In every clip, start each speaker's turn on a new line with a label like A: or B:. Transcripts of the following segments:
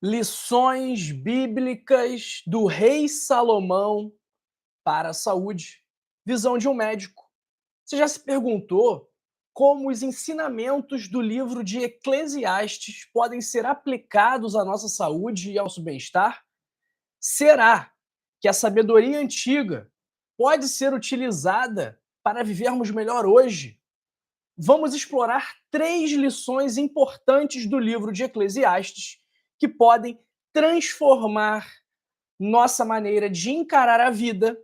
A: Lições bíblicas do rei Salomão para a saúde. Visão de um médico. Você já se perguntou como os ensinamentos do livro de Eclesiastes podem ser aplicados à nossa saúde e ao nosso bem-estar? Será que a sabedoria antiga pode ser utilizada para vivermos melhor hoje? Vamos explorar 3 lições importantes do livro de Eclesiastes que podem transformar nossa maneira de encarar a vida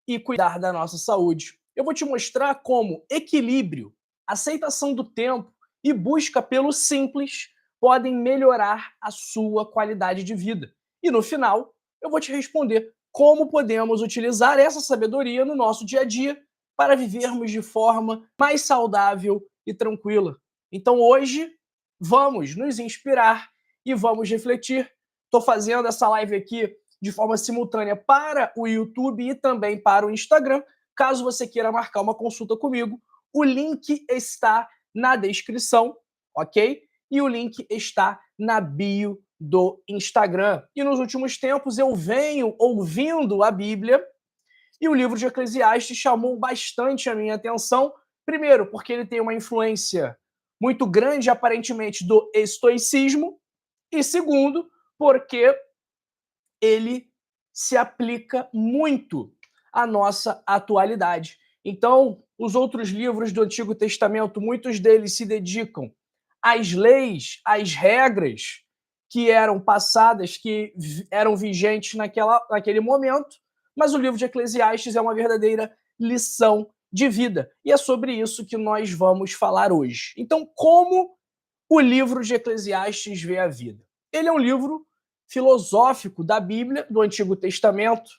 A: e cuidar da nossa saúde. Eu vou te mostrar como equilíbrio, aceitação do tempo e busca pelo simples podem melhorar a sua qualidade de vida. E no final, eu vou te responder como podemos utilizar essa sabedoria no nosso dia a dia para vivermos de forma mais saudável e tranquila. Então hoje, vamos nos inspirar e vamos refletir. Estou fazendo essa live aqui de forma simultânea para o YouTube e também para o Instagram. Caso você queira marcar uma consulta comigo, o link está na descrição, ok? E o link está na bio do Instagram. E nos últimos tempos eu venho ouvindo a Bíblia e o livro de Eclesiastes chamou bastante a minha atenção. Primeiro, porque ele tem uma influência muito grande, aparentemente, do estoicismo. E segundo, porque ele se aplica muito à nossa atualidade. Então, os outros livros do Antigo Testamento, muitos deles se dedicam às leis, às regras que eram passadas, que eram vigentes naquele momento, mas o livro de Eclesiastes é uma verdadeira lição de vida. E é sobre isso que nós vamos falar hoje. Então, como o livro de Eclesiastes vê a vida? Ele é um livro filosófico da Bíblia, do Antigo Testamento,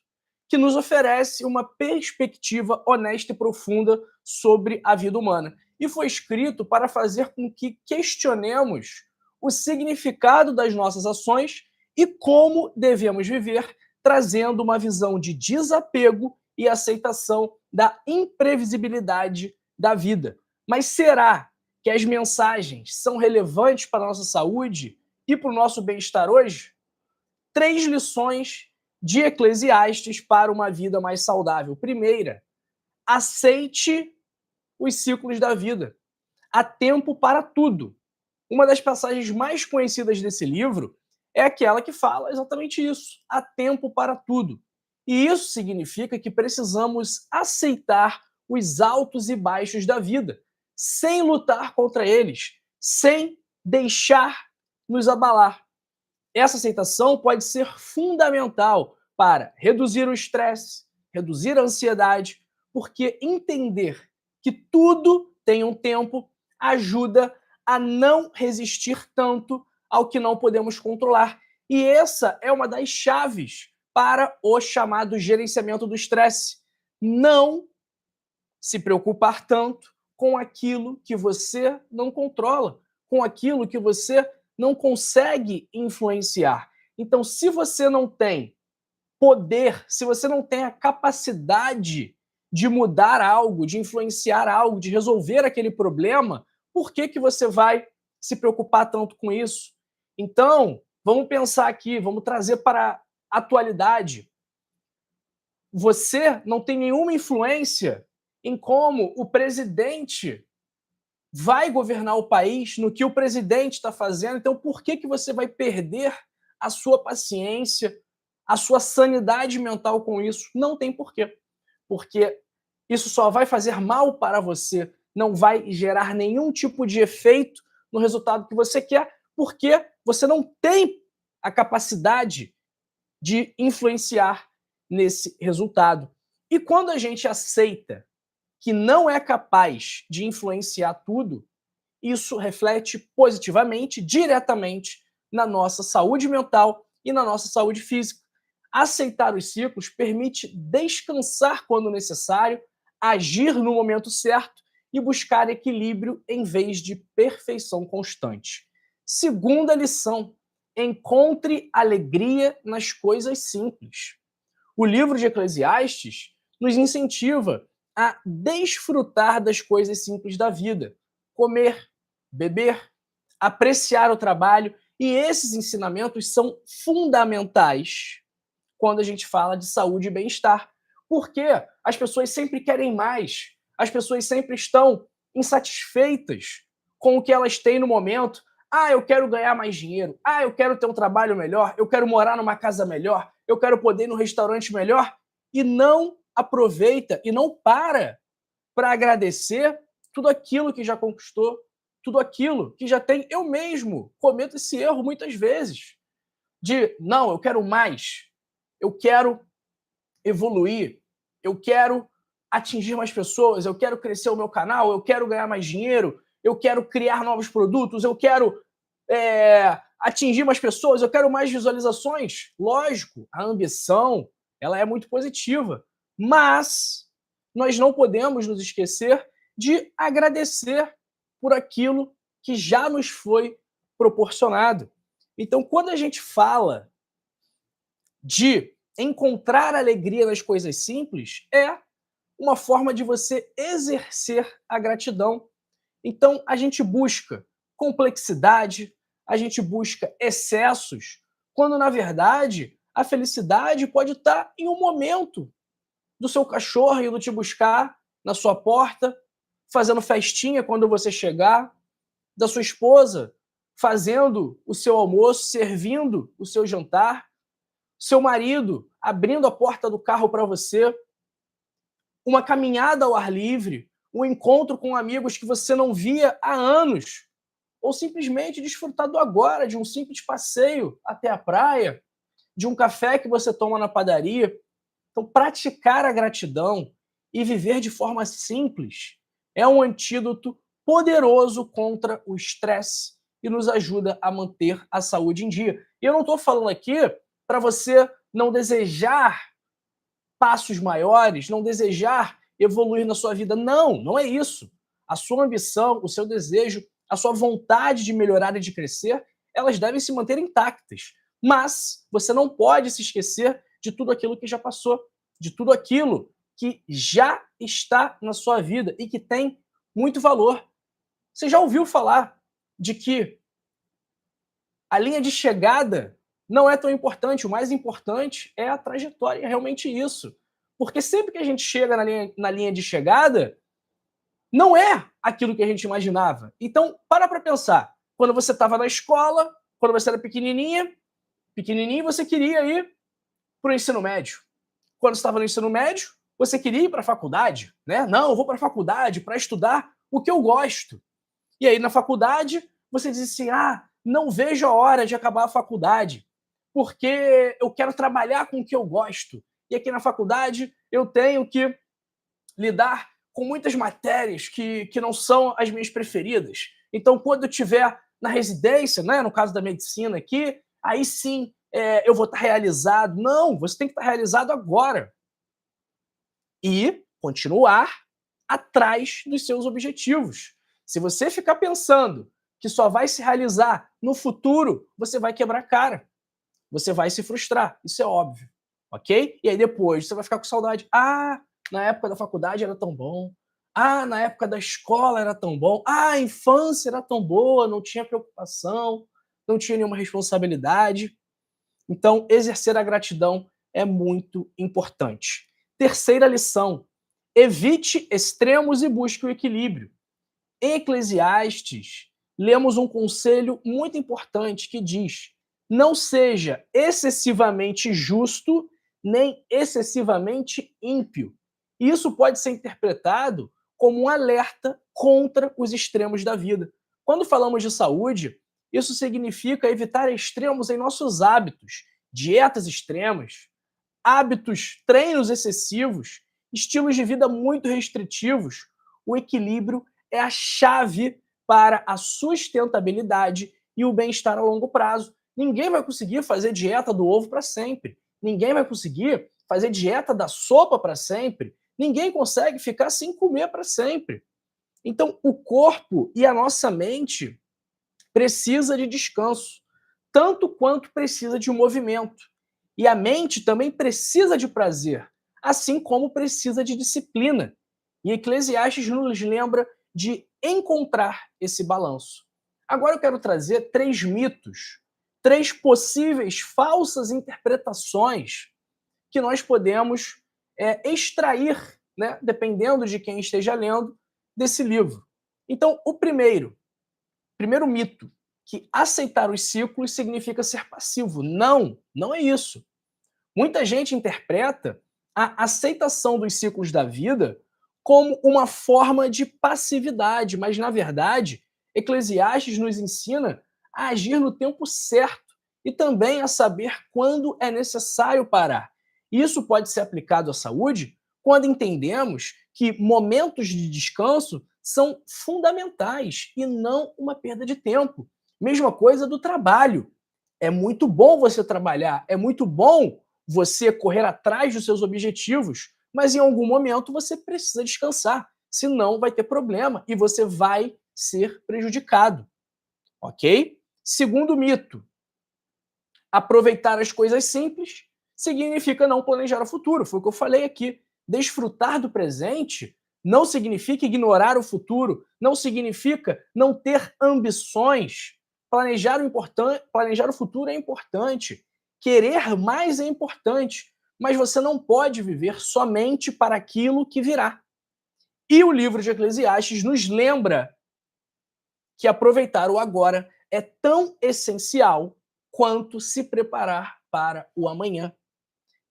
A: que nos oferece uma perspectiva honesta e profunda sobre a vida humana. E foi escrito para fazer com que questionemos o significado das nossas ações e como devemos viver, trazendo uma visão de desapego e aceitação da imprevisibilidade da vida. Mas será que as mensagens são relevantes para a nossa saúde e para o nosso bem-estar hoje? 3 lições de Eclesiastes para uma vida mais saudável. Primeira, aceite os ciclos da vida. Há tempo para tudo. Uma das passagens mais conhecidas desse livro é aquela que fala exatamente isso. Há tempo para tudo. E isso significa que precisamos aceitar os altos e baixos da vida, sem lutar contra eles, sem deixar nos abalar. Essa aceitação pode ser fundamental para reduzir o estresse, reduzir a ansiedade, porque entender que tudo tem um tempo ajuda a não resistir tanto ao que não podemos controlar. E essa é uma das chaves para o chamado gerenciamento do estresse. Não se preocupar tanto com aquilo que você não controla, com aquilo que você não consegue influenciar. Então, se você não tem poder, se você não tem a capacidade de mudar algo, de influenciar algo, de resolver aquele problema, por que que você vai se preocupar tanto com isso? Então, vamos pensar aqui, vamos trazer para a atualidade. Você não tem nenhuma influência em como o presidente vai governar o país, no que o presidente está fazendo. Então, por que que você vai perder a sua paciência, a sua sanidade mental com isso? Não tem porquê. Porque isso só vai fazer mal para você, não vai gerar nenhum tipo de efeito no resultado que você quer, porque você não tem a capacidade de influenciar nesse resultado. E quando a gente aceita que não é capaz de influenciar tudo, isso reflete positivamente, diretamente, na nossa saúde mental e na nossa saúde física. Aceitar os ciclos permite descansar quando necessário, agir no momento certo e buscar equilíbrio em vez de perfeição constante. Segunda lição: encontre alegria nas coisas simples. O livro de Eclesiastes nos incentiva a desfrutar das coisas simples da vida: comer, beber, apreciar o trabalho E esses ensinamentos são fundamentais quando a gente fala de saúde e bem-estar. Porque as pessoas sempre querem mais, as pessoas sempre estão insatisfeitas com o que elas têm no momento. Ah, eu quero ganhar mais dinheiro. Ah, eu quero ter um trabalho melhor. Eu quero morar numa casa melhor. Eu quero poder ir num restaurante melhor. E não aproveita e não para agradecer tudo aquilo que já conquistou, tudo aquilo que já tem. Eu mesmo cometo esse erro muitas vezes de, não, eu quero mais, eu quero evoluir, eu quero atingir mais pessoas, eu quero crescer o meu canal, eu quero ganhar mais dinheiro, eu quero criar novos produtos, eu quero atingir mais pessoas, eu quero mais visualizações. Lógico, a ambição ela é muito positiva, mas nós não podemos nos esquecer de agradecer por aquilo que já nos foi proporcionado. Então, quando a gente fala de encontrar alegria nas coisas simples, é uma forma de você exercer a gratidão. Então, a gente busca complexidade, a gente busca excessos, quando na verdade a felicidade pode estar em um momento do seu cachorro indo te buscar na sua porta, fazendo festinha quando você chegar, da sua esposa fazendo o seu almoço, servindo o seu jantar, seu marido abrindo a porta do carro para você, uma caminhada ao ar livre, um encontro com amigos que você não via há anos, ou simplesmente desfrutar do agora, de um simples passeio até a praia, de um café que você toma na padaria. Então, praticar a gratidão e viver de forma simples é um antídoto poderoso contra o estresse e nos ajuda a manter a saúde em dia. E eu não estou falando aqui para você não desejar passos maiores, não desejar evoluir na sua vida. Não, não é isso. A sua ambição, o seu desejo, a sua vontade de melhorar e de crescer, elas devem se manter intactas. Mas você não pode se esquecer de tudo aquilo que já passou, de tudo aquilo que já está na sua vida e que tem muito valor. Você já ouviu falar de que a linha de chegada não é tão importante, o mais importante é a trajetória, é realmente isso. Porque sempre que a gente chega na linha de chegada, não é aquilo que a gente imaginava. Então, para pensar. Quando você estava na escola, quando você era pequenininho, você queria ir para o ensino médio. Quando você estava no ensino médio, você queria ir para a faculdade, né? Não, eu vou para a faculdade para estudar o que eu gosto. E aí, na faculdade, você diz assim: ah, não vejo a hora de acabar a faculdade, porque eu quero trabalhar com o que eu gosto. E aqui na faculdade, eu tenho que lidar com muitas matérias que não são as minhas preferidas. Então, quando eu estiver na residência, né, no caso da medicina aqui, aí sim eu vou estar realizado. Não, você tem que estar realizado agora. E continuar atrás dos seus objetivos. Se você ficar pensando que só vai se realizar no futuro, você vai quebrar a cara. Você vai se frustrar. Isso é óbvio. Ok? E aí depois você vai ficar com saudade. Ah, na época da faculdade era tão bom. Ah, na época da escola era tão bom. Ah, a infância era tão boa, não tinha preocupação, não tinha nenhuma responsabilidade. Então, exercer a gratidão é muito importante. Terceira lição: evite extremos e busque o equilíbrio. Em Eclesiastes, lemos um conselho muito importante que diz: não seja excessivamente justo, nem excessivamente ímpio. Isso pode ser interpretado como um alerta contra os extremos da vida. Quando falamos de saúde, isso significa evitar extremos em nossos hábitos, dietas extremas, hábitos, treinos excessivos, estilos de vida muito restritivos. O equilíbrio é a chave para a sustentabilidade e o bem-estar a longo prazo. Ninguém vai conseguir fazer dieta do ovo para sempre. Ninguém vai conseguir fazer dieta da sopa para sempre. Ninguém consegue ficar sem comer para sempre. Então, o corpo e a nossa mente precisa de descanso, tanto quanto precisa de movimento. E a mente também precisa de prazer, assim como precisa de disciplina. E Eclesiastes nos lembra de encontrar esse balanço. Agora eu quero trazer 3 mitos 3 possíveis falsas interpretações que nós podemos extrair, né, dependendo de quem esteja lendo, desse livro. Então, o primeiro mito, que aceitar os ciclos significa ser passivo. Não, não é isso. Muita gente interpreta a aceitação dos ciclos da vida como uma forma de passividade, mas, na verdade, Eclesiastes nos ensina a agir no tempo certo e também a saber quando é necessário parar. Isso pode ser aplicado à saúde quando entendemos que momentos de descanso são fundamentais e não uma perda de tempo. Mesma coisa do trabalho. É muito bom você trabalhar, é muito bom você correr atrás dos seus objetivos, mas em algum momento você precisa descansar, senão vai ter problema e você vai ser prejudicado, ok? Segundo mito, aproveitar as coisas simples significa não planejar o futuro. Foi o que eu falei aqui. Desfrutar do presente não significa ignorar o futuro, não significa não ter ambições. Planejar o futuro é importante. Querer mais é importante, mas você não pode viver somente para aquilo que virá. E o livro de Eclesiastes nos lembra que aproveitar o agora é tão essencial quanto se preparar para o amanhã.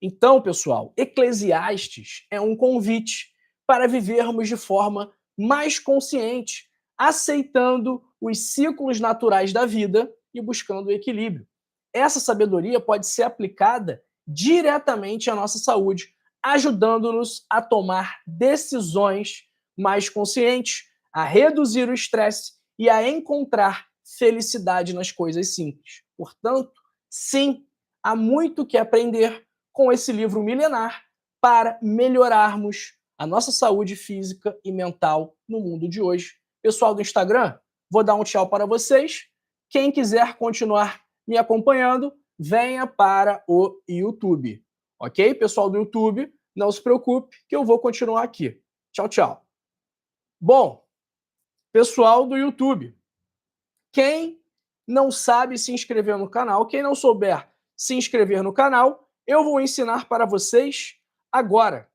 A: Então, pessoal, Eclesiastes é um convite para vivermos de forma mais consciente, aceitando os ciclos naturais da vida e buscando o equilíbrio. Essa sabedoria pode ser aplicada diretamente à nossa saúde, ajudando-nos a tomar decisões mais conscientes, a reduzir o estresse e a encontrar felicidade nas coisas simples. Portanto, sim, há muito que aprender com esse livro milenar para melhorarmos a nossa saúde física e mental no mundo de hoje. Pessoal do Instagram, vou dar um tchau para vocês. Quem quiser continuar me acompanhando, venha para o YouTube. Ok? Pessoal do YouTube, não se preocupe que eu vou continuar aqui. Tchau, tchau. Bom, pessoal do YouTube, quem não sabe se inscrever no canal, quem não souber se inscrever no canal, eu vou ensinar para vocês agora,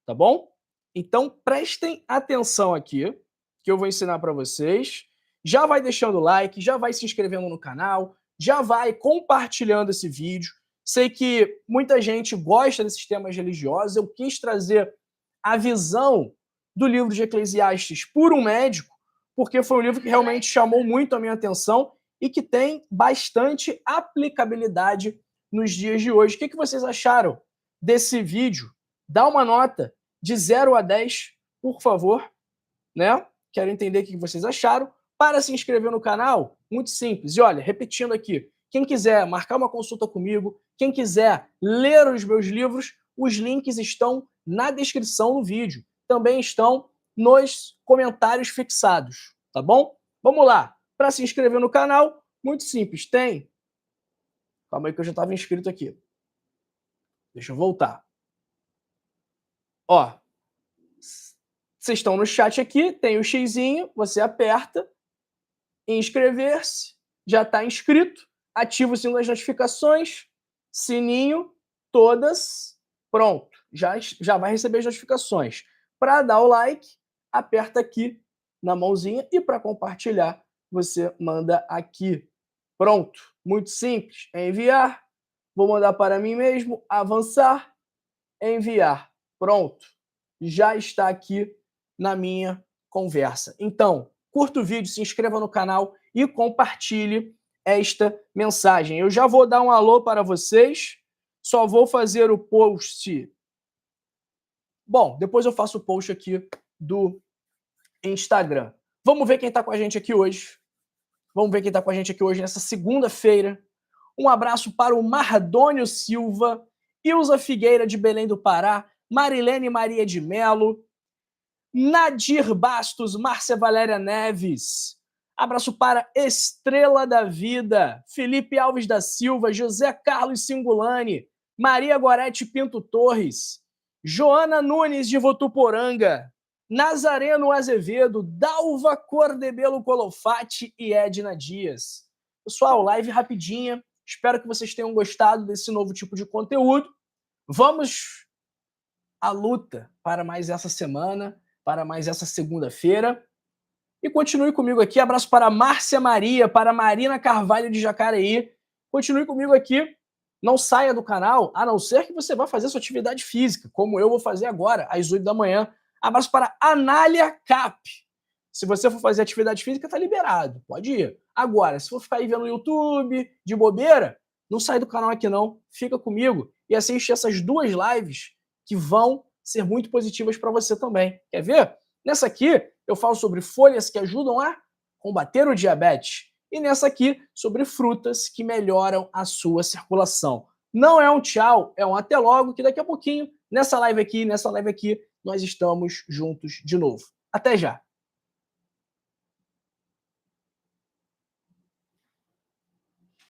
A: tá bom? Então prestem atenção aqui, que eu vou ensinar para vocês. Já vai deixando o like, já vai se inscrevendo no canal, já vai compartilhando esse vídeo. Sei que muita gente gosta desses temas religiosos, eu quis trazer a visão do livro de Eclesiastes por um médico, porque foi um livro que realmente chamou muito a minha atenção e que tem bastante aplicabilidade nos dias de hoje. O que vocês acharam desse vídeo? Dá uma nota de 0 a 10, por favor, né? Quero entender o que vocês acharam. Para se inscrever no canal, muito simples. E olha, repetindo aqui, quem quiser marcar uma consulta comigo, quem quiser ler os meus livros, os links estão na descrição do vídeo. Também estão nos comentários fixados, tá bom? Vamos lá. Para se inscrever no canal, muito simples. Tem... Calma aí que eu já estava inscrito aqui. Deixa eu voltar. Ó, vocês estão no chat aqui, tem o xizinho, você aperta, inscrever-se, já está inscrito, ativa o sininho das notificações, sininho, todas, pronto, já vai receber as notificações. Para dar o like, aperta aqui na mãozinha e para compartilhar, você manda aqui. Pronto, muito simples, enviar, vou mandar para mim mesmo, avançar, enviar. Pronto, já está aqui na minha conversa. Então, curta o vídeo, se inscreva no canal e compartilhe esta mensagem. Eu já vou dar um alô para vocês, só vou fazer o post... Bom, depois eu faço o post aqui do Instagram. Vamos ver quem está com a gente aqui hoje. Vamos ver quem está com a gente aqui hoje nessa segunda-feira. Um abraço para o Mardônio Silva, Ilza Figueira de Belém do Pará, Marilene Maria de Melo, Nadir Bastos, Márcia Valéria Neves. Abraço para Estrela da Vida, Felipe Alves da Silva, José Carlos Singulani, Maria Gorete Pinto Torres, Joana Nunes de Votuporanga, Nazareno Azevedo, Dalva Cordebelo Colofati e Edna Dias. Pessoal, live rapidinha, Espero que vocês tenham gostado desse novo tipo de conteúdo. Vamos à luta para mais essa semana, para mais essa segunda-feira. E continue comigo aqui. Abraço para Márcia Maria, para Marina Carvalho de Jacareí. Continue comigo aqui. Não saia do canal, a não ser que você vá fazer sua atividade física, como eu vou fazer agora, às 8 da manhã. Abraço para Anália Cap. Se você for fazer atividade física, tá liberado. Pode ir. Agora, se for ficar aí vendo no YouTube, de bobeira, não sai do canal aqui não. Fica comigo e assiste essas duas lives que vão ser muito positivas para você também. Quer ver? Nessa aqui, eu falo sobre folhas que ajudam a combater o diabetes. E nessa aqui, sobre frutas que melhoram a sua circulação. Não é um tchau, é um até logo, que daqui a pouquinho, nessa live aqui, nós estamos juntos de novo. Até já!